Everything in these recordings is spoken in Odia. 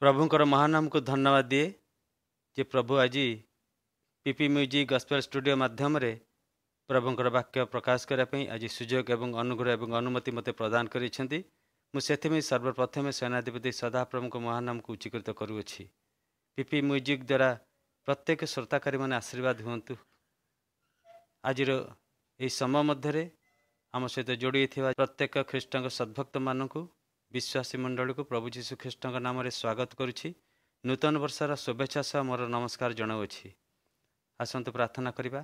प्रभुंकर महानाम को धन्यवाद दिए जे प्रभु आज पीपी म्यूजिक गॉस्पेल स्टूडियो माध्यम रे प्रभुंकर वाक्य प्रकाश करने आज सुजोग एवं अनुग्रह एवं अनुमति मते प्रदान करिसेंती। मुझे सर्वप्रथम सेनाधिपति सदाप्रभु को महानाम को उच्चीकृत करुअछि। पीपी म्यूजिक द्वारा प्रत्येक श्रोताकारी मैंने आशीर्वाद हुंतु। आज ये समय मध्य आम सहित जोड़ी प्रत्येक ख्रीष्ट सद्भक्त मानक विश्वासी मंडल को प्रभु जीशु ख्रीष्ट नाम रे स्वागत करुछि। नूतन वर्षर शुभेच्छा सह मोर नमस्कार जनाऊँगी। आसतु प्रार्थना करवा।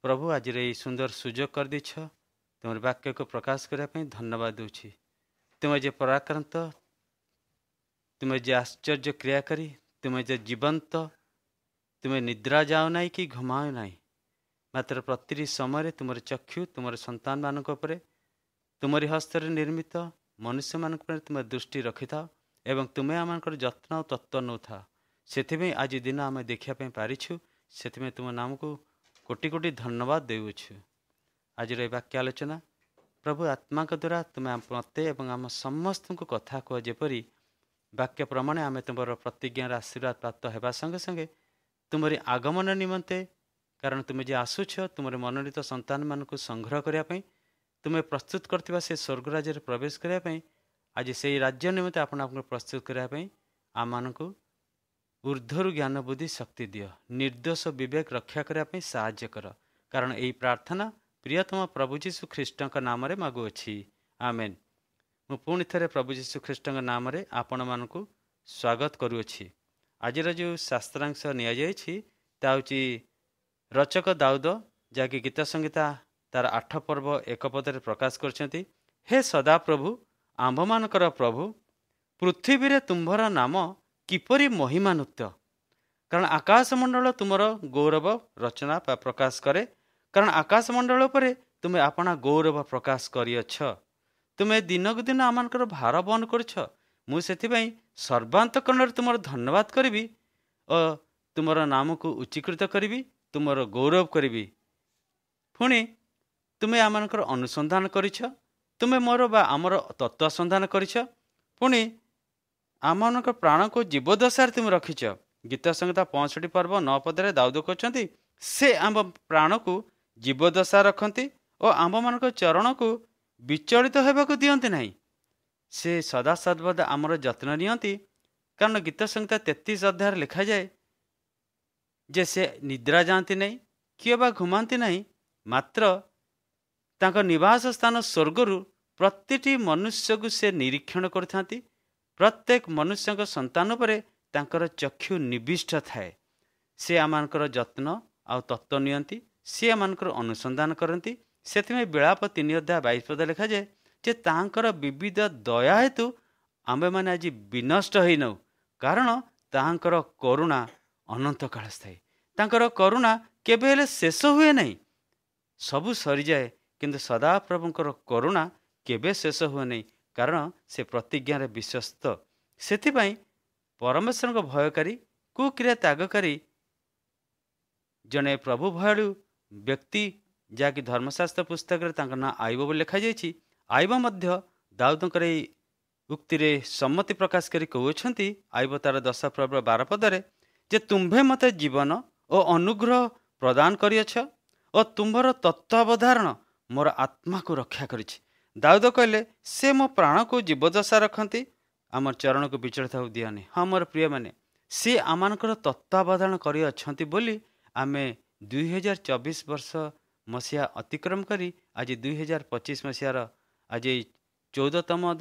प्रभु आज ये सुंदर सुजोग कर देछ तुम वाक्य को प्रकाश करने धन्यवाद दूची। तुम्हें जे पराक्रांत, तुम्हें जे आश्चर्य क्रियाकारी, तुम्हें जे जीवंत, तुम्हें निद्रा जाओ ना कि घुमाओ ना, मात्र प्रति समय तुम चक्षु तुम संतान मान तुमरी हस्तर निर्मित मनुष्य मान तुम दृष्टि रखि था एवं तुम्हें आम जत्न और तत्व नौ था। से आज दिन आम देखापी पारिछु, से तुम नाम को कोटि कोटि धन्यवाद देउछु। आज वाक्य आलोचना प्रभु आत्मा द्वारा तुम्हें मते एवं आम समस्त को कथा कह जेपरी वाक्य प्रमाण आम तुम प्रतिज्ञार आशीर्वाद प्राप्त होगा संगे संगे तुमरी आगमन निमंते, कारण तुम्हें जे आसुछ तुम मनोनीत संतान मान संग्रह करने तुम्हें प्रस्तुत करथिबा से स्वर्ग राज्य प्रवेश करने आज से राज्य निमंते आपण प्रस्तुत करने आम मानक ऊर्ध्वर ज्ञान बुद्धि शक्ति दियो, निर्दोष विवेक रक्षा करने साहाय्य कर। कारण यही प्रार्थना प्रियतम प्रभु जीशु ख्रीष्ट नाम रे मागुअछि, आमेन। मु पुणी थे प्रभु जीशु ख्रीष्ट नाम रे आपण मानक स्वागत करुअछि। आज जो शास्त्रांश नि रचक दाऊद जहाँकि गीत संगीता तार 8 पर्व 1 पदरे प्रकाश करछंती। हे सदा प्रभु आंभ मानकर प्रभु, पृथ्वी रे तुम्भर नाम किपरि महिमान्वित। कारण आकाशमंडल तुमर गौरव रचना प्रकाश करे। कारण आकाशमंडल पर तुम्हें आपना गौरव प्रकाश करियछ। तुम्हें दिनक दिन आमानकर भार बहन करछ। मुझे सर्वांतकरण तुमर धन्यवाद करी और तुमर नाम को उच्चीकृत करी, तुमर गौरव करी। पुणी तुम्हें आमानकर अनुसंधान करिछ, तुम्हें मोर बा आमर तत्व संधान करिछ। पुणी आमानक प्राण को जीवदशार तुम रखिछ। गीत संहिता 65 पर्व 9 पदरे दाऊद कहते से आम प्राण को जीवदशा रखती और आम मान चरण को विचलित होगा दियंती नहीं। से सदा सर्वदा आमर जत्न नियंती। कारण गीत संहिता 33 अध्याय लिखा जाए जे से निद्रा जाती नहीं किए बा घुमाती नहीं, मात्र तांको निवास स्थान स्वर्गरु प्रतिटी मनुष्य को से निरीक्षण करथांती। प्रत्येक मनुष्य संतान पर तांकर चक्षु निविष्ट थाए। से आमानकर जत्न आ तत्व नियंती, सी आमानकर अनुसंधान करती। से बेलाप 3 अध्याय 22 पद लिखा जाए जे तांकर विविध दया हेतु आम्भे माने आज विनष्ट होई नौ। कारण तांकर करुणा अनंत काल स्थायी। तांकर करुणा केबे हेले शेष हुए नहीं। सबु सरी जाए किंतु सदा प्रभुंकर करुणा केबे शेष हुए नहीं। कारण से प्रतिज्ञार विश्वस्त। सेथिपाई परमेश्वर को भयकारी कुक्रिया त्यागकारी जने प्रभु भयालु व्यक्ति जहाँकि धर्मशास्त्र पुस्तक ना आईब लिखा जाइए। आईब मध्य दाऊदंकर उक्ति रे सम्मति प्रकाश करी कहउछंती। आईब तार 10 पर्व 12 पदरे जे तुम्भे मते जीवन और अनुग्रह प्रदान करियछ और तुम्भर तत्वावधारण मोर आत्मा को रक्षा करिछि। दाऊद कहले से मो प्राण को जीवदशा रखती, आमर चरण को विचलित हो दियानी। हाँ मोर प्रिय माने सी आमानकर तत्वावधान करी अछंती बोली आमे 2024 वर्ष मसीहा अतिक्रम करी आज 2025 मसीहार आज 14तम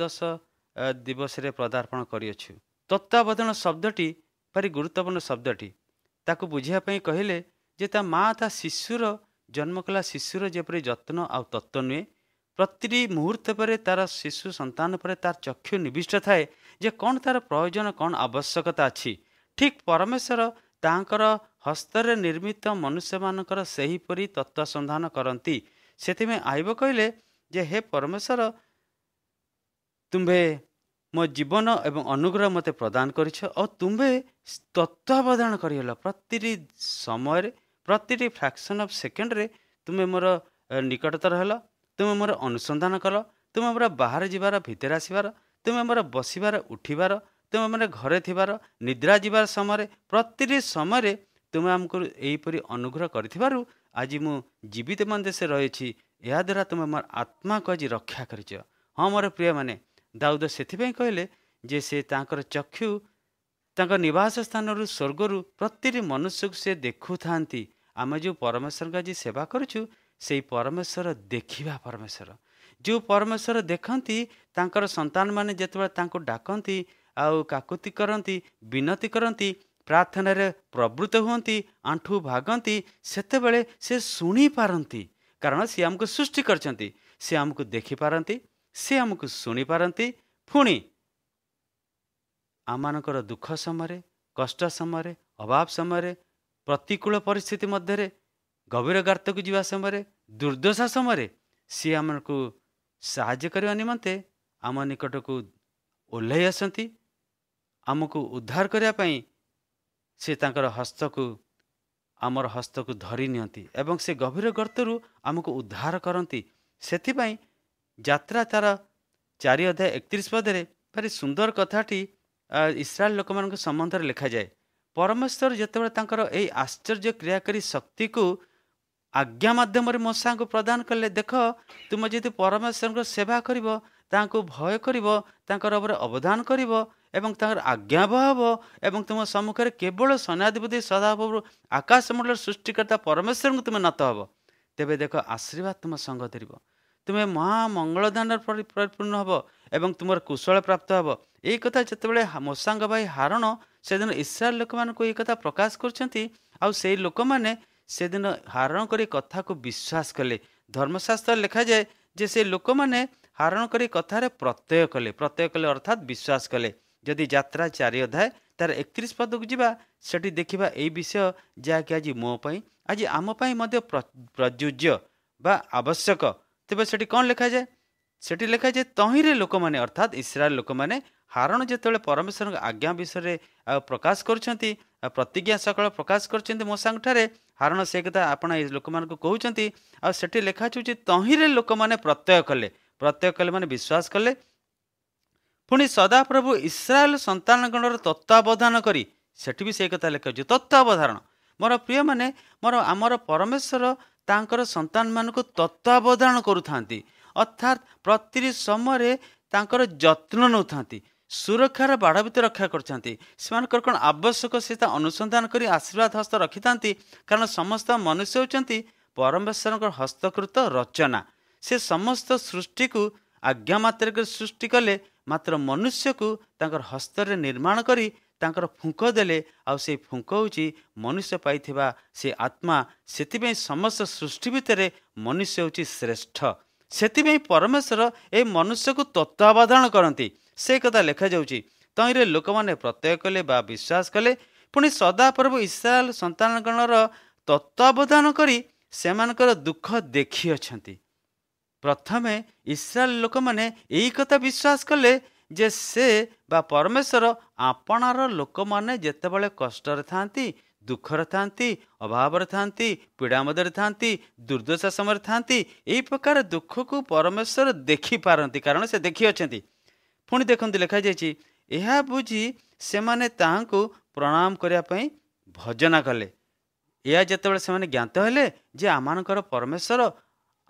दिवस रे पदार्पण करियछु। तत्वावधान शब्दटी भारी गुरुत्वपूर्ण शब्दटी। ताकू बुझिया पई कहले जे ता माँ ता शिशुर जन्म कला शिशुर जेपरि जत्न आ तत्व नुए। प्रति मुहूर्त पर तार शिशु संतान पर तार चक्षु निविष्ट थाए जे कौन तार प्रयोजन कौन आवश्यकता अच्छी। ठीक परमेश्वर तांकर हस्तर निर्मित मनुष्य मानकर सेहीपरि तत्व संधान करती। से आईब कहले जे हे परमेश्वर तुम्भे मो जीवन एवं अनुग्रह मते प्रदान करिछ और तुम्भे तत्वावधान करियला। प्रति समय प्रति फ्रैक्शन ऑफ सेकेंड रे तुम्हें मोर निकटतर हल। तुम्हें मोर अनुसंधान कल। तुम्हें मोर बाहर जीवार भितर आसबार, तुम्हें मोर बसबार उठिबार, ତୁମେ ମାନେ ଘରେ ଥିବାର ନିଦ୍ରା ଯିବାର ସମୟରେ ପ୍ରତିଟି ସମୟରେ ତୁମେ ଆମକୁ ଏହିପରି ଅନୁଗ୍ରହ କରିଥିବାରୁ ଆଜି ମୁଁ ଜୀବିତ ମନ୍ଦେଶରେ ରହିଛି। ଏହାଦ୍ୱାରା ତୁମେ ମୋର ଆତ୍ମାକୁ ଆଜି ରକ୍ଷା କରିଛ। ହଁ ମୋର ପ୍ରିୟମାନେ, ଦାଉଦ ସେଥିପାଇଁ କହିଲେ ଯେ ସେ ତାଙ୍କର ଚକ୍ଷୁ ତାଙ୍କ ନିବାସ ସ୍ଥାନରୁ ସ୍ୱର୍ଗରୁ ପ୍ରତିଟି ମନୁଷ୍ୟକୁ ସେ ଦେଖୁଥାନ୍ତି। ଆମେ ଯେଉଁ ପରମେଶ୍ୱରଙ୍କୁ ଆଜି ସେବା କରୁଛୁ ସେଇ ପରମେଶ୍ୱର ଦେଖିବା ପରମେଶ୍ୱର, ଯେଉଁ ପରମେଶ୍ୱର ଦେଖନ୍ତି ତାଙ୍କର ସନ୍ତାନମାନେ ଯେତେବେଳେ ତାଙ୍କୁ ଡାକନ୍ତି ଆଉ କାକୁତି କରନ୍ତି, ବିନତି କରନ୍ତି, ପ୍ରାର୍ଥନାରେ ପ୍ରବୃତ୍ତ ହୁଅନ୍ତି, ଆଣ୍ଠୁ ଭାଗନ୍ତି, ସେତେବେଳେ ସେ ଶୁଣିପାରନ୍ତି। କାରଣ ସିଏ ଆମକୁ ସୃଷ୍ଟି କରିଛନ୍ତି, ସେ ଆମକୁ ଦେଖିପାରନ୍ତି, ସେ ଆମକୁ ଶୁଣିପାରନ୍ତି। ପୁଣି ଆମମାନଙ୍କର ଦୁଃଖ ସମୟରେ, କଷ୍ଟ ସମୟରେ, ଅଭାବ ସମୟରେ, ପ୍ରତିକୂଳ ପରିସ୍ଥିତି ମଧ୍ୟରେ, ଗଭୀର ଗାର୍ତ୍ତକୁ ଯିବା ସମୟରେ, ଦୁର୍ଦ୍ଦଶା ସମୟରେ ସିଏ ଆମକୁ ସାହାଯ୍ୟ କରିବା ନିମନ୍ତେ ଆମ ନିକଟକୁ ଓହ୍ଲାଇ ଆସନ୍ତି। ଆମକୁ ଉଦ୍ଧାର କରିବା ପାଇଁ ସେ ତାଙ୍କର ହସ୍ତକୁ, ଆମର ହସ୍ତକୁ ଧରି ନିଅନ୍ତି ଏବଂ ସେ ଗଭୀର ଗର୍ତ୍ତରୁ ଆମକୁ ଉଦ୍ଧାର କରନ୍ତି। ସେଥିପାଇଁ ଯାତ୍ରା ତାର 4:31 ପଦରେ ଭାରି ସୁନ୍ଦର କଥାଟି ଇସ୍ରାଏଲ ଲୋକମାନଙ୍କ ସମ୍ବନ୍ଧରେ ଲେଖାଯାଏ। ପରମେଶ୍ୱର ଯେତେବେଳେ ତାଙ୍କର ଏହି ଆଶ୍ଚର୍ଯ୍ୟ କ୍ରିୟାକାରୀ ଶକ୍ତିକୁ ଆଜ୍ଞା ମାଧ୍ୟମରେ ମୂଷାଙ୍କୁ ପ୍ରଦାନ କଲେ, ଦେଖ ତୁମେ ଯଦି ପରମେଶ୍ୱରଙ୍କ ସେବା କରିବ, ତାଙ୍କୁ ଭୟ କରିବ, ତାଙ୍କର ଉପରେ ଅବଦାନ କରିବ ଏବଂ ତାଙ୍କର ଆଜ୍ଞାବହ ହେବ ଏବଂ ତୁମ ସମ୍ମୁଖରେ କେବଳ ସେନାଧିପତି ସଦାପ୍ରଭୁ ଆକାଶମଣ୍ଡଳର ସୃଷ୍ଟିକର୍ତ୍ତା ପରମେଶ୍ୱରଙ୍କୁ ତୁମେ ନତ ହେବ, ତେବେ ଦେଖ ଆଶୀର୍ବାଦ ତୁମ ସଙ୍ଗ ଧରିବ, ତୁମେ ମହାମଙ୍ଗଳଦାନରେ ପରିପୂର୍ଣ୍ଣ ହେବ ଏବଂ ତୁମର କୁଶଳ ପ୍ରାପ୍ତ ହେବ। ଏଇ କଥା ଯେତେବେଳେ ମୂଷାଙ୍କ ଭାଇ ହାରଣ ସେଦିନ ଇସ୍ରାଏଲ ଲୋକମାନଙ୍କୁ ଏଇ କଥା ପ୍ରକାଶ କରୁଛନ୍ତି, ଆଉ ସେଇ ଲୋକମାନେ ସେଦିନ ହାରଣ କରି କଥାକୁ ବିଶ୍ୱାସ କଲେ। ଧର୍ମଶାସ୍ତ୍ରରେ ଲେଖାଯାଏ ଯେ ସେ ଲୋକମାନେ ହାରଣ କରି କଥାରେ ପ୍ରତ୍ୟୟ କଲେ ଅର୍ଥାତ୍ ବିଶ୍ୱାସ କଲେ। ଯଦି ଯାତ୍ରା 4 ତାର 31 ପଦକୁ ଯିବା, ସେଠି ଦେଖିବା ଏଇ ବିଷୟ ଯାହାକି ଆଜି ମୋ ପାଇଁ, ଆଜି ଆମ ପାଇଁ ମଧ୍ୟ ପ୍ରଯୁଜ୍ୟ ବା ଆବଶ୍ୟକ। ତେବେ ସେଠି କ'ଣ ଲେଖାଯାଏ? ସେଠି ଲେଖାଯାଏ ତହିଁରେ ଲୋକମାନେ ଅର୍ଥାତ୍ ଇସ୍ରାଏଲ ଲୋକମାନେ ହାରଣ ଯେତେବେଳେ ପରମେଶ୍ୱରଙ୍କ ଆଜ୍ଞା ବିଷୟରେ ପ୍ରକାଶ କରୁଛନ୍ତି, ପ୍ରତିଜ୍ଞା ସକାଳ ପ୍ରକାଶ କରୁଛନ୍ତି ମୂଷାଙ୍କଠାରେ, ହାରଣ ସେ କଥା ଆପଣ ଏ ଲୋକମାନଙ୍କୁ କହୁଛନ୍ତି। ଆଉ ସେଠି ଲେଖାଯାଉଛି ତହିଁରେ ଲୋକମାନେ ପ୍ରତ୍ୟୟ କଲେ ମାନେ ବିଶ୍ୱାସ କଲେ। ପୁଣି ସଦାପ୍ରଭୁ ଇସ୍ରାଏଲ ସନ୍ତାନଗଣର ତତ୍ତ୍ୱାବଧାନ କରି, ସେଠି ବି ସେଇ କଥା ଲେଖାଯାଉଛି ତତ୍ତ୍ୱାବଧାନ। ମୋର ପ୍ରିୟମାନେ, ଆମର ପରମେଶ୍ୱର ତାଙ୍କର ସନ୍ତାନମାନଙ୍କୁ ତତ୍ତ୍ୱାବଧାନ କରୁଥାନ୍ତି, ଅର୍ଥାତ୍ ପ୍ରତିଟି ସମୟରେ ତାଙ୍କର ଯତ୍ନ ନେଉଥାନ୍ତି, ସୁରକ୍ଷାର ବାଡ଼ ଭିତରେ ରକ୍ଷା କରୁଥାନ୍ତି। ସେମାନଙ୍କର କ'ଣ ଆବଶ୍ୟକ ସେ ତା ଅନୁସନ୍ଧାନ କରି ଆଶୀର୍ବାଦ ହସ୍ତ ରଖିଥାନ୍ତି। କାରଣ ସମସ୍ତ ମନୁଷ୍ୟ ହେଉଛନ୍ତି ପରମେଶ୍ୱରଙ୍କ ହସ୍ତକୃତ ରଚନା। ସେ ସମସ୍ତ ସୃଷ୍ଟିକୁ ଆଜ୍ଞା ମାତ୍ରକେ ସୃଷ୍ଟି କଲେ, ମାତ୍ର ମନୁଷ୍ୟକୁ ତାଙ୍କର ହସ୍ତରେ ନିର୍ମାଣ କରି ତାଙ୍କର ଫୁଙ୍କ ଦେଲେ, ଆଉ ସେଇ ଫୁଙ୍କ ହେଉଛି ମନୁଷ୍ୟ ପାଇଥିବା ସେ ଆତ୍ମା। ସେଥିପାଇଁ ସମସ୍ତ ସୃଷ୍ଟି ଭିତରେ ମନୁଷ୍ୟ ହେଉଛି ଶ୍ରେଷ୍ଠ। ସେଥିପାଇଁ ପରମେଶ୍ୱର ଏହି ମନୁଷ୍ୟକୁ ତତ୍ତ୍ୱାବଧାନ କରନ୍ତି। ସେ କଥା ଲେଖାଯାଉଛି ତହିଁରେ ଲୋକମାନେ ପ୍ରତ୍ୟୟ କଲେ ବା ବିଶ୍ୱାସ କଲେ। ପୁଣି ସଦାପ୍ରଭୁ ଇସ୍ରାଏଲ ସନ୍ତାନଗଣର ତତ୍ତ୍ୱାବଧାନ କରି ସେମାନଙ୍କର ଦୁଃଖ ଦେଖିଅଛନ୍ତି। ପ୍ରଥମେ ଇସ୍ରାଏଲ ଲୋକମାନେ ଏଇ କଥା ବିଶ୍ୱାସ କଲେ ଯେ ସେ ବା ପରମେଶ୍ୱର ଆପଣାର ଲୋକମାନେ ଯେତେବେଳେ କଷ୍ଟରେ ଥାନ୍ତି, ଦୁଃଖରେ ଥାନ୍ତି, ଅଭାବରେ ଥାନ୍ତି, ପୀଡ଼ା ମଧ୍ୟରେ ଥାନ୍ତି, ଦୁର୍ଦ୍ଦଶା ସମୟରେ ଥାନ୍ତି, ଏହି ପ୍ରକାର ଦୁଃଖକୁ ପରମେଶ୍ୱର ଦେଖିପାରନ୍ତି, କାରଣ ସେ ଦେଖିଅଛନ୍ତି। ପୁଣି ଦେଖନ୍ତୁ ଲେଖାଯାଇଛି, ଏହା ବୁଝି ସେମାନେ ତାହାଙ୍କୁ ପ୍ରଣାମ କରିବା ପାଇଁ ଭଜନା କଲେ। ଏହା ଯେତେବେଳେ ସେମାନେ ଜ୍ଞାତ ହେଲେ ଯେ ଆମମାନଙ୍କର ପରମେଶ୍ୱର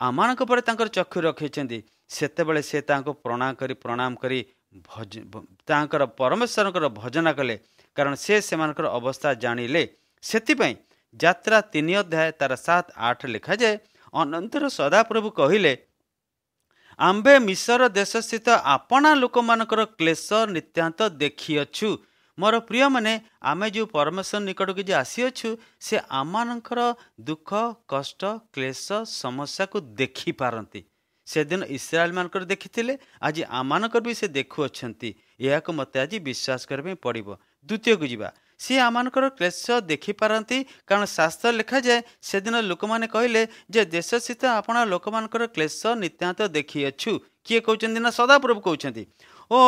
ଆମମାନଙ୍କ ପରେ ତାଙ୍କର ଚକ୍ଷୁ ରଖିଛନ୍ତି, ସେତେବେଳେ ସେ ତାଙ୍କୁ ପ୍ରଣାମ କରି ତାଙ୍କର ପରମେଶ୍ୱରଙ୍କର ଭଜନା କଲେ, କାରଣ ସେ ସେମାନଙ୍କର ଅବସ୍ଥା ଜାଣିଲେ। ସେଥିପାଇଁ ଯାତ୍ରା 3 ତାର 7-8 ଲେଖାଯାଏ, ଅନନ୍ତର ସଦାପ୍ରଭୁ କହିଲେ, ଆମ୍ଭେ ମିଶର ଦେଶସ୍ଥିତ ଆପଣା ଲୋକମାନଙ୍କର କ୍ଲେଶ ନିତାନ୍ତ ଦେଖିଅଛୁ। ମୋର ପ୍ରିୟମାନେ, ଆମେ ଯେଉଁ ପରମେଶ୍ୱର ନିକଟକୁ ଯେ ଆସିଅଛୁ, ସେ ଆମମାନଙ୍କର ଦୁଃଖ, କଷ୍ଟ, କ୍ଲେଶ, ସମସ୍ୟାକୁ ଦେଖିପାରନ୍ତି। ସେଦିନ ଇସ୍ରାଏଲ ମାନଙ୍କର ଦେଖିଥିଲେ, ଆଜି ଆମମାନଙ୍କର ବି ସେ ଦେଖୁଅଛନ୍ତି। ଏହାକୁ ମୋତେ ଆଜି ବିଶ୍ୱାସ କରିବା ପାଇଁ ପଡ଼ିବ। ଦ୍ୱିତୀୟକୁ ଯିବା, ସିଏ ଆମମାନଙ୍କର କ୍ଲେଶ ଦେଖିପାରନ୍ତି, କାରଣ ଶାସ୍ତ୍ର ଲେଖାଯାଏ ସେଦିନ ଲୋକମାନେ କହିଲେ ଯେ ଦେଶସ୍ଥିତ ଆପଣା ଲୋକମାନଙ୍କର କ୍ଲେଶ ନିତାନ୍ତ ଦେଖିଅଛୁ। କିଏ କହୁଛନ୍ତି ନା ସଦାପ୍ରଭୁ କହୁଛନ୍ତି। ଓ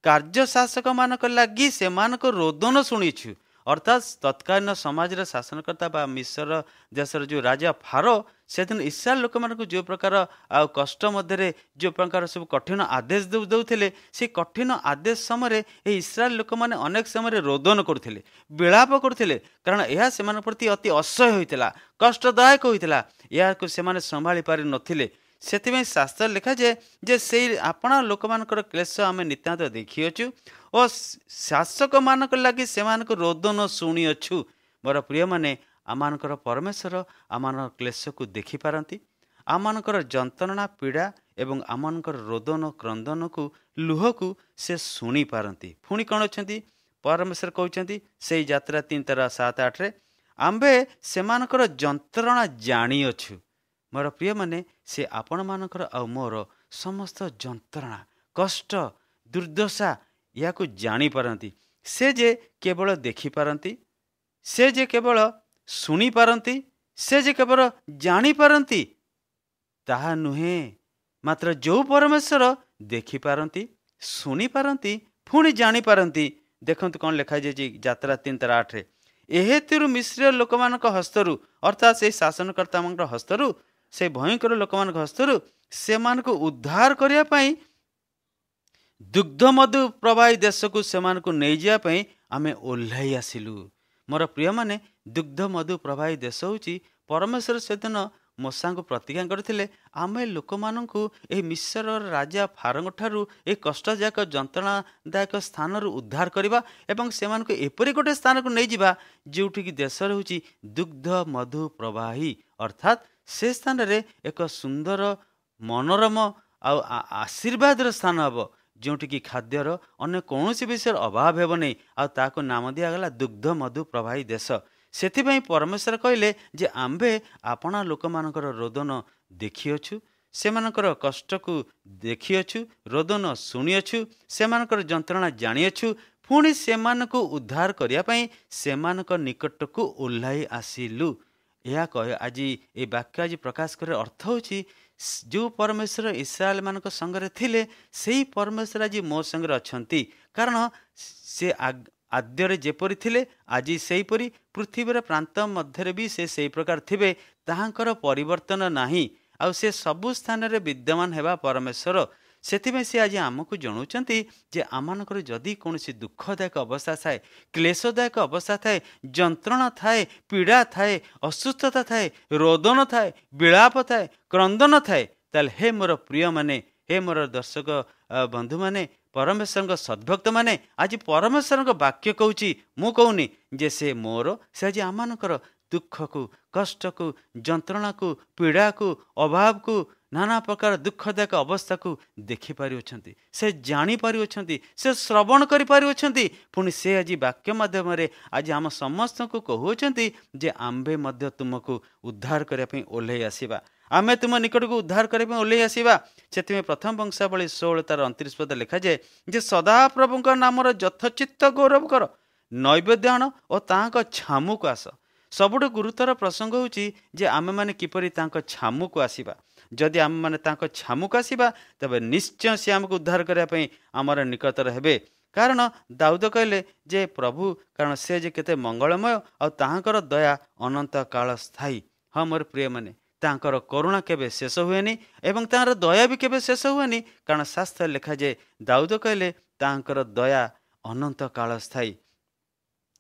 କାର୍ଯ୍ୟଶାସକମାନଙ୍କ ଲାଗି ସେମାନଙ୍କ ରୋଦନ ଶୁଣିଛୁ, अर्थात तत्कालीन समाज शासनकर्ता बा मिस्र देशर जो राजा फारो सेदिन इस्राएल लोक मानक जो प्रकार आ कष्ट मध्य जो प्रकार सब कठिन आदेश दौले से कठिन आदेश समय इस्राएल लोक मैंने अनेक समय रोदन करते विलाप करते कारण यह से प्रति अति असह्य होता कष्टदायक होता या संभाली पारि नथिले से शास्त्र लिखा जाए जे से आपणा लोक मानकर क्लेश आम नितांत देखिअछु और शासक मानक लगी से रोदन शुणिअछु। मोर प्रिय माने आमानकर परमेश्वर आमान क्लेश को देखिपारती आमानकर जंत्रणा पीड़ा एवं आमानकर रोदन क्रंदन को लुह को से शुणी पारती। पुणी कौन अच्छा परमेश्वर कहते से यात्रा 3:7-8 आम्भे सेमानकर जंत्रणा जानिअछु। मोर प्रिय माने से आपण मानकर आ मोर समस्त जंत्रणा कष्ट दुर्दशा या को जानी पारती से जे केवल देखी पारती से जे केवल शुणी पारती से जे केवल जानी पारती ताहा नुहे मात्र जो परमेश्वर देखी पारती शुणी पारती पुणी जानी पारती। देखंतु कौन लिखा जाए यात्रा 3:8 एहेतुरु मिस्र लोक मानक हस्तरु अर्थात से शासनकर्ता मान हस्तरु से भयंकर लोक मान हस्तरु से मान को उद्धार करने पाई दुग्ध मधु प्रवाही देश को से नहीं जावाई आमे ओह्लाई आसिलु। मोर प्रिय माने दुग्ध मधु प्रवाही देश होची परमेश्वर सेदिन मूसा को प्रतिज्ञा करथिले आमे लोक माननकु ए मिस्र राजा फारों ठारू ए कष्टदायक जंत्रणादायक स्थान उद्धार करबा एवं से एपरी गोटे स्थान को नहीं जिबा जोठी की देश होची दुग्ध मधु प्रवाही अर्थात से स्थान रे एक सुंदर मनोरम आशीर्वाद स्थान हम जोटि की खाद्यर अन्य कौन विषय अभाव हेब नहीं आको नाम दिगला दुग्ध मधु प्रवाही देश। सेथिपाई परमेश्वर कहले जे आम्भे आपणा लोक मानकर रोदन देखिअछु सेमानकर कष्ट को देखिअछु रोदन शुणिअछु सेमानकर जंत्रणा जानिअछु पुणी सेमानकु उद्धार करिया पई सेमानक निकट को ओह्लाई आसिलु। यह कह आज ये वाक्य आज प्रकाश कर अर्थ होची जो परमेश्वर इस्राएल मानक संगरे थिले सेही परमेश्वर आज मो संगरे अछंती कारण से आद्ୟରେ जेपरि थिले आज सेहीपरि पृथ्वीर प्रांत मध्य भी से प्रकार थिबे ताहांकर परिवर्तन नाही आ से सबु स्थान रे विद्यमान हेबा परमेश्वर। सेथिबे से आज आमको जणाउछंती जे आमानकर जदि कौनसी दुखदायक अवस्था थाए क्लेशदायक अवस्था थाए जंत्रणा थाए पीड़ा थाए असुस्थता थाए रोदन थाए विलाप थाए क्रंदन थाए ताल हे मोर प्रिय माने हे मोर दर्शक बंधु माने परमेश्वर सद्भक्त माने आज परमेश्वर वाक्य कहूँ मु कहूनी जे से मोर से आज आमानकर दुख को कष्ट को जंत्रणा को पीड़ा को अभाव को नाना प्रकार दुखदायक अवस्था को देखि पारि से जानी पारि से श्रवण करि पारि पुणी से आज वाक्य माध्यम आज आम समस्त को कहते जे आम्भे मध्य तुमको उद्धार करने ओह्लाई आसिबा आमे तुम निकट को उद्धार करने ओह्लाई आसिबा। से प्रथम वंशावली 16:29 पद लिखा जाए जे सदा प्रभुंक नामर यथचित्त गौरव कर नैवेद्य आण और ताहाक छामु को आस। सबुठ गुरुतर प्रसंग होची जे आमे माने किपरि ताहाक छामु को आसिबा जदि आम मैंने छामु को आसिबा तबे निश्चय से आमको उद्धार करने आमर निकटर हेबे कारण दाऊद कहले जे प्रभु कारण से जे केते मंगलमय और ताहांकर दया अनंत काल स्थायी। हाँ मोर प्रिय माने ताहांकर करुणा केबे शेष हुएनी एवं ताहार दया भी केबे शेष हुएनी कारण शास्त्र लिखा जाए दाऊद कहले ताहांकर दया अनंत काल स्थायी।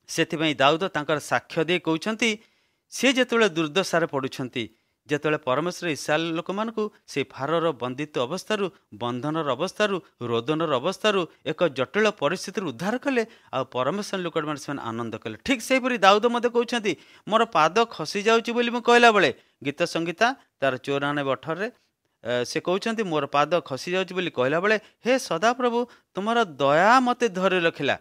सेथिबाई दाऊद तांकर साक्ष्य दे कहउछंती से जेतबेले दुर्दशारे पडुछंती जेतबेले परमेश्वर इस्राएल लोक मानकु से फारोर बंदित्व अवस्थारु बंधनर अवस्थारु रोदनर अवस्थारु एक जटिल परिस्थिति उद्धार कले आ परमेश्वर लोक माने आनंद कले। ठीक सेहीपरि दाऊद मते कहउछंती मोर पाद खसी जाउची बोली म कहला बेले गीत संगीता तार 94:18 से कहउछंती मोर पाद खसी जाउची बोली कहला बेले हे सदा प्रभु तुमर दया मते धरि रखिला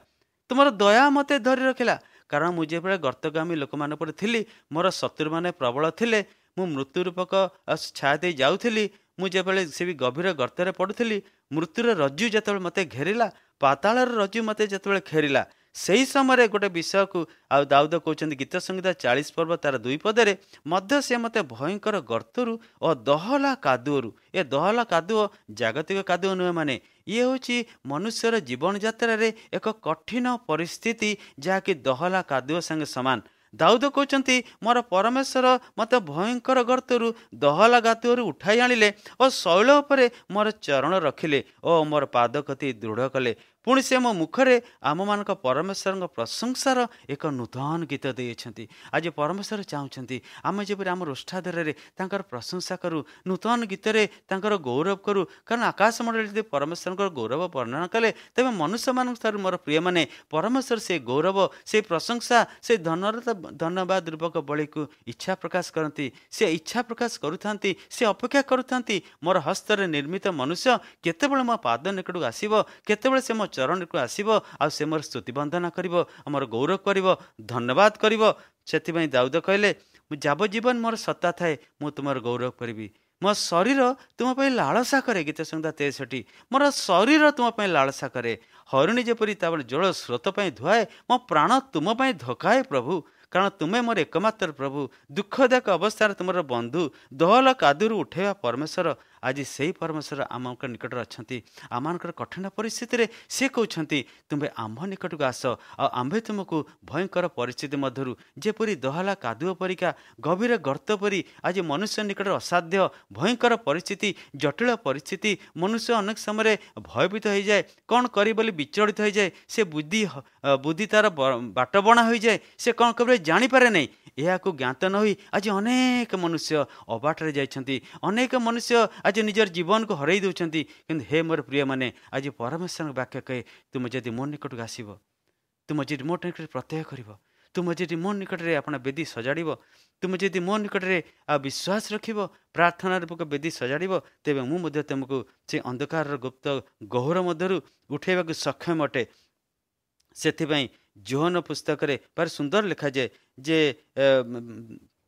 तुमर दया मते धरि रखिला कारण मुझे बेले गर्तगामी लोक मान पर थिली मोर शत्रु माने प्रबल थिले मु मृत्यु रूपक छाया दे जाऊली मुझे से भी गभीर गर्तर पड़ुली मृत्युर रज्जु जिते मते घेरिला पाताल रज्जु मते जिते घेरिला ସେହି ସମୟରେ ଗୋଟେ ବିଷୟକୁ ଆଉ ଦାଉଦ କହୁଛନ୍ତି ଗୀତ ସଂହିତା 40 ପର୍ବ ତାର 2 ପଦରେ ମଧ୍ୟ ସେ ମୋତେ ଭୟଙ୍କର ଗର୍ତ୍ତରୁ ଓ ଦହଲା କାଦୁଅରୁ, ଏ ଦହଲା କାଦୁଅ ଜାଗତିକ କାଦୁଅ ନୁହେଁ, ମାନେ ଇଏ ହେଉଛି ମନୁଷ୍ୟର ଜୀବନଯାତ୍ରାରେ ଏକ କଠିନ ପରିସ୍ଥିତି, ଯାହାକି ଦହଲା କାଦୁଅ ସାଙ୍ଗେ ସମାନ। ଦାଉଦ କହୁଛନ୍ତି ମୋର ପରମେଶ୍ୱର ମୋତେ ଭୟଙ୍କର ଗର୍ତ୍ତରୁ ଦହଲା କାଦୁଅରୁ ଉଠାଇ ଆଣିଲେ ଓ ଶୈଳ ଉପରେ ମୋର ଚରଣ ରଖିଲେ ଓ ମୋର ପାଦ କତି ଦୃଢ଼ କଲେ। ପୁଣି ସେ ମୋ ମୁଖରେ ଆମମାନଙ୍କ ପରମେଶ୍ୱରଙ୍କ ପ୍ରଶଂସାର ଏକ ନୂତନ ଗୀତ ଦେଇଛନ୍ତି। ଆଜି ପରମେଶ୍ୱର ଚାହୁଁଛନ୍ତି ଆମେ ଯେପରି ଆମର ଓଷ୍ଠାଧରରେ ତାଙ୍କର ପ୍ରଶଂସା କରୁ, ନୂତନ ଗୀତରେ ତାଙ୍କର ଗୌରବ କରୁ। କାରଣ ଆକାଶ ମଣ୍ଡଳରେ ଯଦି ପରମେଶ୍ୱରଙ୍କର ଗୌରବ ବର୍ଣ୍ଣନା କଲେ, ତେବେ ମନୁଷ୍ୟମାନଙ୍କ ଠାରୁ ମୋର ପ୍ରିୟମାନେ ପରମେଶ୍ୱର ସେ ଗୌରବ, ସେ ପ୍ରଶଂସା, ସେ ଧନ୍ୟବାଦ ରୂପକ ବଳିକୁ ଇଚ୍ଛା ପ୍ରକାଶ କରନ୍ତି। ସେ ଇଚ୍ଛା ପ୍ରକାଶ କରୁଥାନ୍ତି, ସେ ଅପେକ୍ଷା କରୁଥାନ୍ତି ମୋର ହସ୍ତରେ ନିର୍ମିତ ମନୁଷ୍ୟ କେତେବେଳେ ମୋ ପାଦ ନିକଟକୁ ଆସିବ, କେତେବେଳେ ସେ ମୋ ଚରଣକୁ ଆସିବ, ଆଉ ସେ ମୋର ସ୍ତୁତି ବନ୍ଦନା କରିବ, ଆମର ଗୌରବ କରିବ, ଧନ୍ୟବାଦ କରିବ। ସେଥିପାଇଁ ଦାଉଦ କହିଲେ ମୁଁ ଯାବଜୀବନ ମୋର ସତ୍ତା ଥାଏ ମୁଁ ତୁମର ଗୌରବ କରିବି। ମୋ ଶରୀର ତୁମ ପାଇଁ ଲାଳସା କରେ। ଗୀତ ସଂହିତା 63। ମୋର ଶରୀର ତୁମ ପାଇଁ ଲାଳସା କରେ, ହରିଣୀ ଯେପରି ତାପରେ ଜଳ ସ୍ରୋତ ପାଇଁ ଧୁଆଏ, ମୋ ପ୍ରାଣ ତୁମ ପାଇଁ ଧକାଏ ପ୍ରଭୁ। କାରଣ ତୁମେ ମୋର ଏକମାତ୍ର ପ୍ରଭୁ, ଦୁଃଖଦାୟକ ଅବସ୍ଥାରେ ତୁମର ବନ୍ଧୁ, ଦହଲ କାଦୁରୁ ଉଠାଇବା ପରମେଶ୍ୱର। ଆଜି ସେହି ପରମେଶ୍ୱର ଆମଙ୍କ ନିକଟରେ ଅଛନ୍ତି। ଆମମାନଙ୍କର କଠିନ ପରିସ୍ଥିତିରେ ସେ କହୁଛନ୍ତି ତୁମେ ଆମ୍ଭ ନିକଟକୁ ଆସ, ଆଉ ଆମ୍ଭେ ତୁମକୁ ଭୟଙ୍କର ପରିସ୍ଥିତି ମଧ୍ୟରୁ, ଯେପରି ଦହଲା କାଦୁଅ ପରିକା, ଗଭୀର ଗର୍ତ୍ତ ପରି ଆଜି ମନୁଷ୍ୟ ନିକଟରେ ଅସାଧ୍ୟ ଭୟଙ୍କର ପରିସ୍ଥିତି, ଜଟିଳ ପରିସ୍ଥିତି, ମନୁଷ୍ୟ ଅନେକ ସମୟରେ ଭୟଭୀତ ହୋଇଯାଏ, କ'ଣ କରିବ ବୋଲି ବିଚଳିତ ହୋଇଯାଏ, ସେ ବୁଦ୍ଧି ତାର ବାଟ ବଣା ହୋଇଯାଏ, ସେ କ'ଣ କରିବେ ଜାଣିପାରେ ନାହିଁ। ଏହାକୁ ଜ୍ଞାତ ନ ହୋଇ ଆଜି ଅନେକ ମନୁଷ୍ୟ ଅବାଟରେ ଯାଇଛନ୍ତି, ଅନେକ ମନୁଷ୍ୟ ଆଜି ନିଜର ଜୀବନକୁ ହରାଇ ଦେଉଛନ୍ତି। କିନ୍ତୁ ହେ ମୋର ପ୍ରିୟମାନେ, ଆଜି ପରମେଶ୍ୱରଙ୍କ ବାକ୍ୟ କହେ ତୁମେ ଯଦି ମୋ ନିକଟକୁ ଆସିବ, ତୁମେ ଯଦି ମୋ ନିକଟରେ ପ୍ରତ୍ୟୟ କରିବ, ତୁମେ ଯଦି ମୋ ନିକଟରେ ଆପଣ ବେଦୀ ସଜାଡ଼ିବ, ତୁମେ ଯଦି ମୋ ନିକଟରେ ବିଶ୍ୱାସ ରଖିବ, ପ୍ରାର୍ଥନା ରୂପକ ବେଦୀ ସଜାଡ଼ିବ, ତେବେ ମୁଁ ମଧ୍ୟ ତୁମକୁ ସେ ଅନ୍ଧକାରର ଗୁପ୍ତ ଗହ୍ୱର ମଧ୍ୟରୁ ଉଠାଇବାକୁ ସକ୍ଷମ ଅଟେ। ସେଥିପାଇଁ ଯୋହନ ପୁସ୍ତକରେ ଭାରି ସୁନ୍ଦର ଲେଖାଯାଏ ଯେ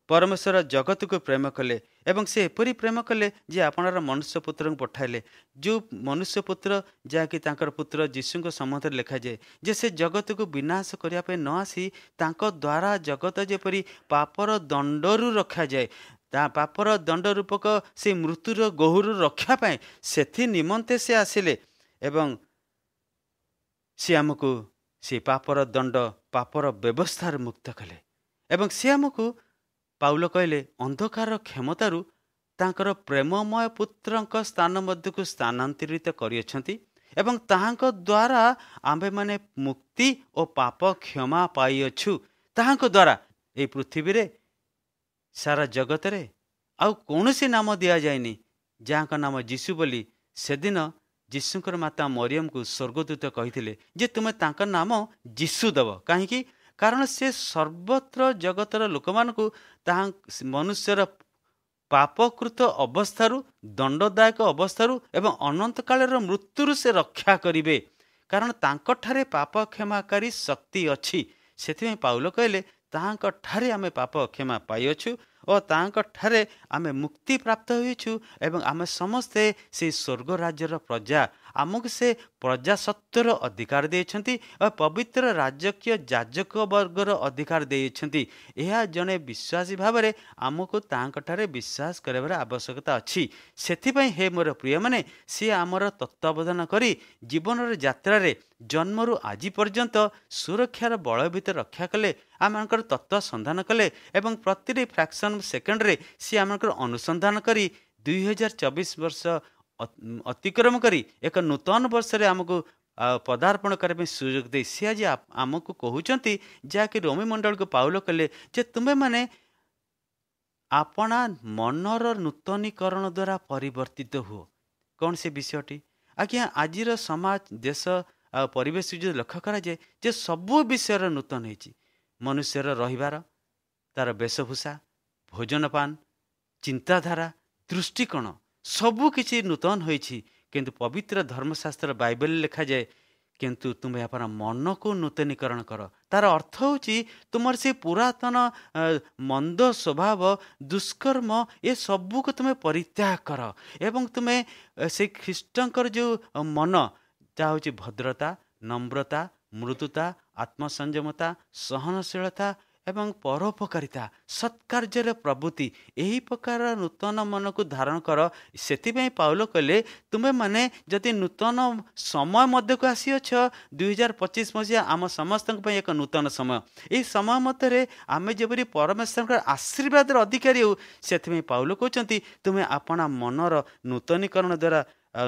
ପରମେଶ୍ୱର ଜଗତକୁ ପ୍ରେମ କଲେ ଏବଂ ସେ ଏପରି ପ୍ରେମ କଲେ ଯେ ଆପଣର ମନୁଷ୍ୟ ପୁତ୍ରଙ୍କୁ ପଠାଇଲେ। ଯେଉଁ ମନୁଷ୍ୟ ପୁତ୍ର ଯାହାକି ତାଙ୍କର ପୁତ୍ର ଯୀଶୁଙ୍କ ସମ୍ବନ୍ଧରେ ଲେଖାଯାଏ ଯେ ସେ ଜଗତକୁ ବିନାଶ କରିବା ପାଇଁ ନ ଆସି ତାଙ୍କ ଦ୍ୱାରା ଜଗତ ଯେପରି ପାପର ଦଣ୍ଡରୁ ରଖାଯାଏ, ତା ପାପର ଦଣ୍ଡ ରୂପକ ସେ ମୃତ୍ୟୁର ଗହ୍ୱରରୁ ରକ୍ଷା ପାଇଁ ସେଥି ନିମନ୍ତେ ସେ ଆସିଲେ ଏବଂ ସେ ଆମକୁ ସେ ପାପର ଦଣ୍ଡ, ପାପର ବ୍ୟବସ୍ଥାରୁ ମୁକ୍ତ କଲେ। ଏବଂ ସେ ଆମକୁ ପାଉଲ କହିଲେ ଅନ୍ଧକାରର କ୍ଷମତାରୁ ତାଙ୍କର ପ୍ରେମମୟ ପୁତ୍ରଙ୍କ ସ୍ଥାନ ମଧ୍ୟକୁ ସ୍ଥାନାନ୍ତରିତ କରିଅଛନ୍ତି ଏବଂ ତାହାଙ୍କ ଦ୍ୱାରା ଆମ୍ଭେମାନେ ମୁକ୍ତି ଓ ପାପ କ୍ଷମା ପାଇଅଛୁ। ତାହାଙ୍କ ଦ୍ୱାରା ଏହି ପୃଥିବୀରେ ସାରା ଜଗତରେ ଆଉ କୌଣସି ନାମ ଦିଆଯାଇନି ଯାହାଙ୍କ ନାମ ଯୀଶୁ ବୋଲି ସେଦିନ ଯୀଶୁଙ୍କର ମାତା ମରିୟମକୁ ସ୍ୱର୍ଗଦୂତ କହିଥିଲେ ଯେ ତୁମେ ତାଙ୍କ ନାମ ଯୀଶୁ ଦେବ। କାହିଁକି? କାରଣ ସେ ସର୍ବତ୍ର ଜଗତର ଲୋକମାନଙ୍କୁ ତାହା ମନୁଷ୍ୟର ପାପକୃତ ଅବସ୍ଥାରୁ, ଦଣ୍ଡଦାୟକ ଅବସ୍ଥାରୁ ଏବଂ ଅନନ୍ତକାଳର ମୃତ୍ୟୁରୁ ସେ ରକ୍ଷା କରିବେ। କାରଣ ତାଙ୍କଠାରେ ପାପ କ୍ଷମାକାରୀ ଶକ୍ତି ଅଛି। ସେଥିପାଇଁ ପାଉଲ କହିଲେ ତାହାଙ୍କଠାରେ ଆମେ ପାପ କ୍ଷମା ପାଇଅଛୁ ଓ ତାହାଙ୍କଠାରେ ଆମେ ମୁକ୍ତି ପ୍ରାପ୍ତ ହୋଇଛୁ ଏବଂ ଆମେ ସମସ୍ତେ ସେଇ ସ୍ୱର୍ଗ ରାଜ୍ୟର ପ୍ରଜା। ଆମକୁ ସେ ପ୍ରଜାସତ୍ୱର ଅଧିକାର ଦେଇଛନ୍ତି ଓ ପବିତ୍ର ରାଜକୀୟ ଯାଜକ ବର୍ଗର ଅଧିକାର ଦେଇଛନ୍ତି। ଏହା ଜଣେ ବିଶ୍ୱାସୀ ଭାବରେ ଆମକୁ ତାହାଙ୍କଠାରେ ବିଶ୍ୱାସ କରିବାର ଆବଶ୍ୟକତା ଅଛି। ସେଥିପାଇଁ ହେ ମୋର ପ୍ରିୟମାନେ, ସିଏ ଆମର ତତ୍ତ୍ୱାବଧାନ କରି ଜୀବନର ଯାତ୍ରାରେ ଜନ୍ମରୁ ଆଜି ପର୍ଯ୍ୟନ୍ତ ସୁରକ୍ଷାର ବଳ ଭିତରେ ରକ୍ଷା କଲେ, ଆମମାନଙ୍କର ତତ୍ତ୍ୱ ସନ୍ଧାନ କଲେ ଏବଂ ପ୍ରତିଟି ଫ୍ରାକ୍ସନ୍ ସେକେଣ୍ଡରେ ସିଏ ଆମମାନଙ୍କର ଅନୁସନ୍ଧାନ କରି 2024 ବର୍ଷ ଅତିକ୍ରମ କରି ଏକ ନୂତନ ବର୍ଷରେ ଆମକୁ ପଦାର୍ପଣ କରିବା ପାଇଁ ସୁଯୋଗ ଦେଇ ସିଏ ଆଜି ଆମକୁ କହୁଛନ୍ତି, ଯାହାକି ରୋମୀ ମଣ୍ଡଳକୁ ପାଉଲ କଲେ ଯେ ତୁମେମାନେ ଆପଣା ମନର ନୂତନୀକରଣ ଦ୍ୱାରା ପରିବର୍ତ୍ତିତ ହୁଅ। କ'ଣ ସେ ବିଷୟଟି? ଆଜ୍ଞା, ଆଜିର ସମାଜ, ଦେଶ ଆଉ ପରିବେଶ ଯଦି ଲକ୍ଷ୍ୟ କରାଯାଏ ଯେ ସବୁ ବିଷୟର ନୂତନ ହେଇଛି। ମନୁଷ୍ୟର ରହିବାର, ତାର ବେଶଭୂଷା, ଭୋଜନପାନ, ଚିନ୍ତାଧାରା, ଦୃଷ୍ଟିକୋଣ ସବୁ କିଛି ନୂତନ ହୋଇଛି। କିନ୍ତୁ ପବିତ୍ର ଧର୍ମଶାସ୍ତ୍ର ବାଇବେଲରେ ଲେଖାଯାଏ କିନ୍ତୁ ତୁମେ ଆପଣ ମନକୁ ନୂତନୀକରଣ କର। ତାର ଅର୍ଥ ହେଉଛି ତୁମର ସେ ପୁରାତନ ମନ୍ଦ ସ୍ୱଭାବ, ଦୁଷ୍କର୍ମ ଏସବୁକୁ ତୁମେ ପରିତ୍ୟାଗ କର ଏବଂ ତୁମେ ସେ ଖ୍ରୀଷ୍ଟଙ୍କର ଯେଉଁ ମନ, ଯାହା ହେଉଛି ଭଦ୍ରତା, ନମ୍ରତା, ମୃଦୁତା, ଆତ୍ମସଂଯମତା, ସହନଶୀଳତା ଏବଂ ପରୋପକାରିତା, ସତ୍କାର୍ଯ୍ୟରେ ପ୍ରବୃତ୍ତି, ଏହି ପ୍ରକାର ନୂତନ ମନକୁ ଧାରଣ କର। ସେଥିପାଇଁ ପାଉଲ କହିଲେ, ତୁମେମାନେ ଯଦି ନୂତନ ସମୟ ମଧ୍ୟକୁ ଆସିଅଛ, 2025 ମସିହା ଆମ ସମସ୍ତଙ୍କ ପାଇଁ ଏକ ନୂତନ ସମୟ। ଏହି ସମୟ ମଧ୍ୟରେ ଆମେ ଯେପରି ପରମେଶ୍ୱରଙ୍କର ଆଶୀର୍ବାଦର ଅଧିକାରୀ ହେଉ, ସେଥିପାଇଁ ପାଉଲ କହୁଛନ୍ତି, ତୁମେ ଆପଣା ମନର ନୂତନୀକରଣ ଦ୍ୱାରା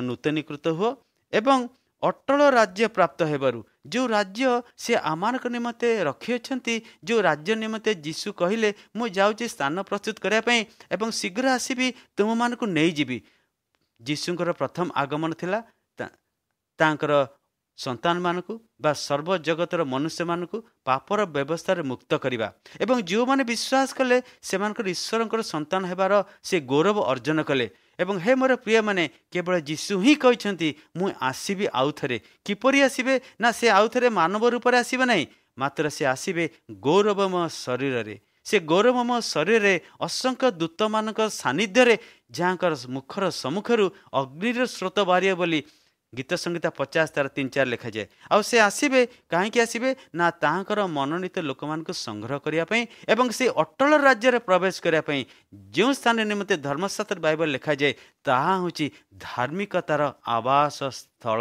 ନୂତନୀକୃତ ହୁଅ ଏବଂ ଅଟଳ ରାଜ୍ୟ ପ୍ରାପ୍ତ ହେବାରୁ, ଯେଉଁ ରାଜ୍ୟ ସେ ଆମମାନଙ୍କ ନିମନ୍ତେ ରଖିଅଛନ୍ତି, ଯେଉଁ ରାଜ୍ୟ ନିମନ୍ତେ ଯୀଶୁ କହିଲେ, ମୁଁ ଯାଉଛି ସ୍ଥାନ ପ୍ରସ୍ତୁତ କରିବା ପାଇଁ ଏବଂ ଶୀଘ୍ର ଆସିବି, ତୁମମାନଙ୍କୁ ନେଇଯିବି। ଯୀଶୁଙ୍କର ପ୍ରଥମ ଆଗମନ ଥିଲା ତାଙ୍କର ସନ୍ତାନମାନଙ୍କୁ ବା ସର୍ବଜଗତର ମନୁଷ୍ୟମାନଙ୍କୁ ପାପର ବ୍ୟବସ୍ଥାରେ ମୁକ୍ତ କରିବା ଏବଂ ଯେଉଁମାନେ ବିଶ୍ୱାସ କଲେ ସେମାନଙ୍କର ଈଶ୍ୱରଙ୍କର ସନ୍ତାନ ହେବାର ସେ ଗୌରବ ଅର୍ଜନ କଲେ। ଏବଂ ହେ ମୋର ପ୍ରିୟମାନେ, କେବଳ ଯୀଶୁ ହିଁ କହିଛନ୍ତି, ମୁଁ ଆସିବି ଆଉଥରେ। କିପରି ଆସିବେ? ନା ସେ ଆଉଥରେ ମାନବ ରୂପରେ ଆସିବେ ନାହିଁ, ମାତ୍ର ସେ ଆସିବେ ଗୌରବମୟ ଶରୀରରେ। ସେ ଗୌରବମୟ ଶରୀରରେ ଅସଂଖ୍ୟ ଦୂତମାନଙ୍କ ସାନ୍ନିଧ୍ୟରେ, ଯାହାଙ୍କର ମୁଖର ସମ୍ମୁଖରୁ ଅଗ୍ନିର ସ୍ରୋତ ବାହାରିବ ବୋଲି ଗୀତ ସଂହିତା 50 ତାର 3-4 ଲେଖାଯାଏ। ଆଉ ସେ ଆସିବେ, କାହିଁକି ଆସିବେ? ନା ତାହାଙ୍କର ମନୋନୀତ ଲୋକମାନଙ୍କୁ ସଂଗ୍ରହ କରିବା ପାଇଁ ଏବଂ ସେ ଅଟଳ ରାଜ୍ୟରେ ପ୍ରବେଶ କରିବା ପାଇଁ। ଯେଉଁ ସ୍ଥାନ ନିମନ୍ତେ ଧର୍ମଶାସ୍ତ୍ର ବାଇବଲ ଲେଖାଯାଏ, ତାହା ହେଉଛି ଧାର୍ମିକତାର ଆବାସ ସ୍ଥଳ।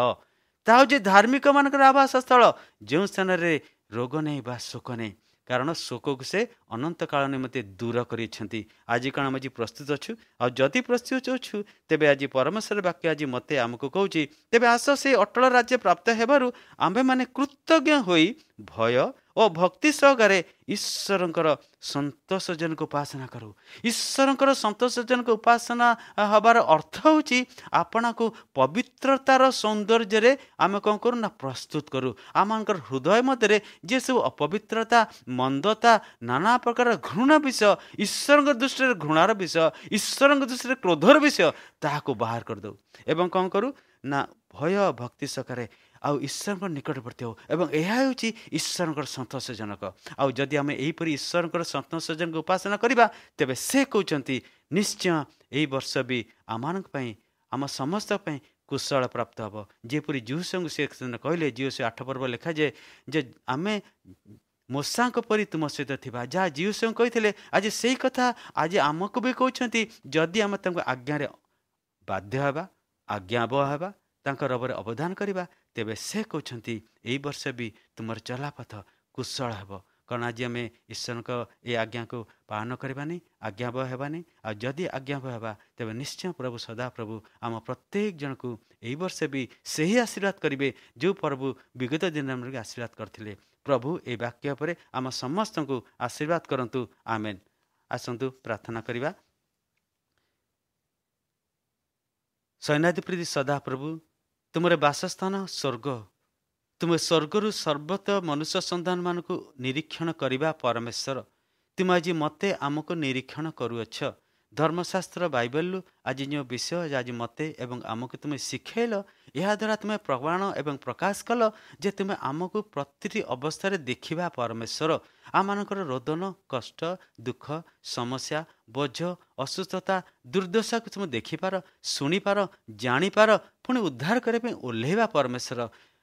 ତାହା ହେଉଛି ଧାର୍ମିକ ମାନଙ୍କର ଆବାସ ସ୍ଥଳ, ଯେଉଁ ସ୍ଥାନରେ ରୋଗ ନାହିଁ ବା ଶୋକ ନାହିଁ, କାରଣ ଶୋକକୁ ସେ ଅନନ୍ତ କାଳ ନିମନ୍ତେ ଦୂର କରିଛନ୍ତି। ଆଜି କ'ଣ ଆମେ ଆଜି ପ୍ରସ୍ତୁତ ଅଛୁ? ଆଉ ଯଦି ପ୍ରସ୍ତୁତ ଅଛୁ, ତେବେ ଆଜି ପରମେଶ୍ୱର ବାକ୍ୟ ଆଜି ମୋତେ ଆମକୁ କହୁଛି, ତେବେ ଆସ ସେ ଅଟଳ ରାଜ୍ୟ ପ୍ରାପ୍ତ ହେବାରୁ ଆମ୍ଭେମାନେ କୃତଜ୍ଞ ହୋଇ ଭୟ ଓ ଭକ୍ତି ସହକାରେ ଈଶ୍ୱରଙ୍କର ସନ୍ତୋଷଜନକ ଉପାସନା କରୁ। ଈଶ୍ୱରଙ୍କର ସନ୍ତୋଷଜନକ ଉପାସନା ହେବାର ଅର୍ଥ ହେଉଛି ଆପଣଙ୍କୁ ପବିତ୍ରତାର ସୌନ୍ଦର୍ଯ୍ୟରେ ଆମେ କ'ଣ କରୁ? ନା ପ୍ରସ୍ତୁତ କରୁ। ଆମମାନଙ୍କର ହୃଦୟ ମଧ୍ୟରେ ଯେସବୁ ଅପବିତ୍ରତା, ମନ୍ଦତା, ନାନା ପ୍ରକାର ଘୃଣା ବିଷୟ, ଈଶ୍ୱରଙ୍କ ଦୃଷ୍ଟିରେ ଘୃଣାର ବିଷୟ, ଈଶ୍ୱରଙ୍କ ଦୃଷ୍ଟିରେ କ୍ରୋଧର ବିଷୟ, ତାହାକୁ ବାହାର କରିଦେଉ ଏବଂ କ'ଣ କରୁ? ନା ଭୟ ଭକ୍ତି ସହକାରେ ଆଉ ଈଶ୍ୱରଙ୍କ ନିକଟବର୍ତ୍ତୀ ହେଉ ଏବଂ ଏହା ହେଉଛି ଈଶ୍ୱରଙ୍କର ସନ୍ତୋଷଜନକ। ଆଉ ଯଦି ଆମେ ଏହିପରି ଈଶ୍ୱରଙ୍କର ସନ୍ତୋଷଜନକ ଉପାସନା କରିବା, ତେବେ ସେ କହୁଛନ୍ତି ନିଶ୍ଚୟ ଏହି ବର୍ଷ ବି ଆମମାନଙ୍କ ପାଇଁ, ଆମ ସମସ୍ତ ପାଇଁ କୁଶଳ ପ୍ରାପ୍ତ ହେବ। ଯେପରି ଜିଉସଙ୍କୁ ସେ କହିଲେ, ଜିଉସ 8 ପର୍ବ ଲେଖାଯାଏ ଯେ ଆମେ ମୂଷାଙ୍କ ପରି ତୁମ ସହିତ ଥିବା, ଯାହା ଜିଉସଙ୍କୁ କହିଥିଲେ, ଆଜି ସେଇ କଥା ଆଜି ଆମକୁ ବି କହୁଛନ୍ତି। ଯଦି ଆମେ ତାଙ୍କୁ ଆଜ୍ଞାରେ ବାଧ୍ୟ ହେବା, ଆଜ୍ଞାବହ ହେବା, ତାଙ୍କ ରବରେ ଅବଦାନ କରିବା, ତେବେ ସେ କହୁଛନ୍ତି ଏଇ ବର୍ଷ ବି ତୁମର ଚଲାପଥ କୁଶଳ ହେବ। କାରଣ ଆଜି ଆମେ ଈଶ୍ୱରଙ୍କ ଏ ଆଜ୍ଞାକୁ ପାଳନ କରିବାନି, ଆଜ୍ଞାବହ ହେବାନି। ଆଉ ଯଦି ଆଜ୍ଞାବହ ହେବା, ତେବେ ନିଶ୍ଚୟ ପ୍ରଭୁ ସଦାପ୍ରଭୁ ଆମ ପ୍ରତ୍ୟେକ ଜଣକୁ ଏହି ବର୍ଷ ବି ସେହି ଆଶୀର୍ବାଦ କରିବେ, ଯେଉଁ ପ୍ରଭୁ ବିଗତ ଦିନରେ ଆଶୀର୍ବାଦ କରିଥିଲେ। ପ୍ରଭୁ ଏ ବାକ୍ୟ ଉପରେ ଆମ ସମସ୍ତଙ୍କୁ ଆଶୀର୍ବାଦ କରନ୍ତୁ। ଆମେନ୍। ଆସନ୍ତୁ ପ୍ରାର୍ଥନା କରିବା। ସୈନ୍ୟାଧିପତି ସଦାପ୍ରଭୁ, ତୁମର ବାସସ୍ଥାନ ସ୍ୱର୍ଗ। ତୁମେ ସ୍ୱର୍ଗରୁ ସର୍ବତ ମନୁଷ୍ୟ ସନ୍ତାନମାନଙ୍କୁ ନିରୀକ୍ଷଣ କରିବା ପରମେଶ୍ୱର। ତୁମେ ଆଜି ମୋତେ ଆମକୁ ନିରୀକ୍ଷଣ କରୁଅଛ। ଧର୍ମଶାସ୍ତ୍ର ବାଇବେଲରୁ ଆଜି ଯେଉଁ ବିଷୟ ଆଜି ମୋତେ ଏବଂ ଆମକୁ ତୁମେ ଶିଖାଇଲ, ଏହାଦ୍ୱାରା ତୁମେ ପ୍ରମାଣ ଏବଂ ପ୍ରକାଶ କଲ ଯେ ତୁମେ ଆମକୁ ପ୍ରତିଟି ଅବସ୍ଥାରେ ଦେଖିବା ପରମେଶ୍ୱର। ଆମମାନଙ୍କର ରୋଦନ, କଷ୍ଟ, ଦୁଃଖ, ସମସ୍ୟା, ବୋଝ, ଅସୁସ୍ଥତା, ଦୁର୍ଦ୍ଦଶାକୁ ତୁମେ ଦେଖିପାର, ଶୁଣିପାର, ଜାଣିପାର, ପୁଣି ଉଦ୍ଧାର କରିବା ପାଇଁ ଓହ୍ଲାଇବା ପରମେଶ୍ୱର।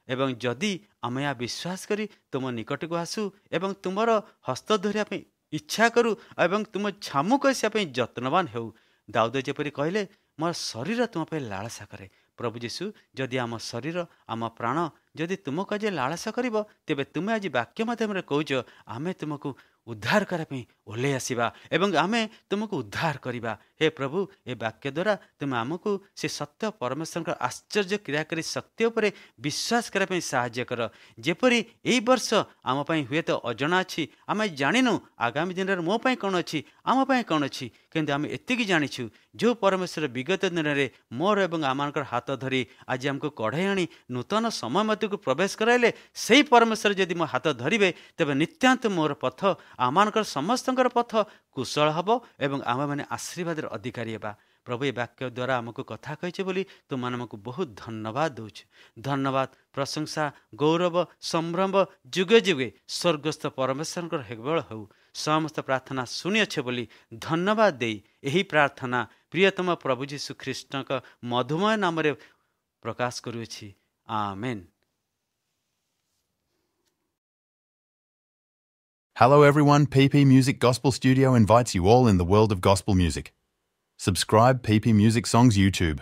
ଏବଂ ଯଦି ଆମେ ଏହା ବିଶ୍ୱାସ କରି ତୁମ ନିକଟକୁ ଆସୁ ଏବଂ ତୁମର ହସ୍ତ ଧରିବା ପାଇଁ ଇଚ୍ଛା କରୁ ଏବଂ ତୁମ ଛାମୁକୁ ଆସିବା ପାଇଁ ଯତ୍ନବାନ ହେଉ, ଦାଉଦ ଯେପରି କହିଲେ, ମୋର ଶରୀର ତୁମ ପାଇଁ ଲାଳସା କରେ। ପ୍ରଭୁ ଯୀଶୁ, ଯଦି ଆମ ଶରୀର, ଆମ ପ୍ରାଣ ଯଦି ତୁମକୁ ଆଜି ଲାଳସା କରିବ, ତେବେ ତୁମେ ଆଜି ବାକ୍ୟ ମାଧ୍ୟମରେ କହୁଛ, ଆମେ ତୁମକୁ ଉଦ୍ଧାର କରିବା ପାଇଁ ଓହ୍ଲାଇ ଆସିବା ଏବଂ ଆମେ ତୁମକୁ ଉଦ୍ଧାର କରିବା। ହେ ପ୍ରଭୁ, ଏ ବାକ୍ୟ ଦ୍ୱାରା ତୁମେ ଆମକୁ ସେ ସତ୍ୟ ପରମେଶ୍ୱରଙ୍କ ଆଶ୍ଚର୍ଯ୍ୟ କ୍ରିୟାକାରୀ ଶକ୍ତି ଉପରେ ବିଶ୍ୱାସ କରିବା ପାଇଁ ସାହାଯ୍ୟ କର। ଯେପରି ଏହି ବର୍ଷ ଆମ ପାଇଁ ହୁଏତ ଅଜଣା ଅଛି, ଆମେ ଜାଣିନୁ ଆଗାମୀ ଦିନରେ ମୋ ପାଇଁ କ'ଣ ଅଛି, ଆମ ପାଇଁ କ'ଣ ଅଛି, କିନ୍ତୁ ଆମେ ଏତିକି ଜାଣିଛୁ, ଯେଉଁ ପରମେଶ୍ୱର ବିଗତ ଦିନରେ ମୋର ଏବଂ ଆମମାନଙ୍କର ହାତ ଧରି ଆଜି ଆମକୁ କଢ଼ାଇ ଆଣି ନୂତନ ସମୟ ମଧ୍ୟକୁ ପ୍ରବେଶ କରାଇଲେ, ସେହି ପରମେଶ୍ୱର ଯଦି ମୋ ହାତ ଧରିବେ, ତେବେ ନିତ୍ୟାନ୍ତ ମୋର ପଥ, ଆମମାନଙ୍କର ସମସ୍ତଙ୍କର ପଥ କୁଶଳ ହେବ ଏବଂ ଆମେମାନେ ଆଶୀର୍ବାଦର ଅଧିକାରୀ ହେବା। ପ୍ରଭୁ ଏ ବାକ୍ୟ ଦ୍ୱାରା ଆମକୁ କଥା କହିଛେ ବୋଲି ତୁମମାନଙ୍କୁ ବହୁତ ଧନ୍ୟବାଦ ଦେଉଛୁ। ଧନ୍ୟବାଦ, ପ୍ରଶଂସା, ଗୌରବ, ସମ୍ଭ୍ରମ ଯୁଗେ ଯୁଗେ ସ୍ୱର୍ଗସ୍ଥ ପରମେଶ୍ୱରଙ୍କର କେବଳ ହେଉ। ସମସ୍ତ ପ୍ରାର୍ଥନା ଶୁଣିଅଛେ ବୋଲି ଧନ୍ୟବାଦ ଦେଇ ଏହି ପ୍ରାର୍ଥନା ପ୍ରିୟତମ ପ୍ରଭୁ ଯୀଶୁ ଖ୍ରୀଷ୍ଟଙ୍କ ମଧୁମୟ ନାମରେ ପ୍ରକାଶ କରୁଅଛି। ଆମେନ୍। Hello everyone, PP Music Gospel Studio invites you all in the world of gospel music. Subscribe PP Music Songs YouTube.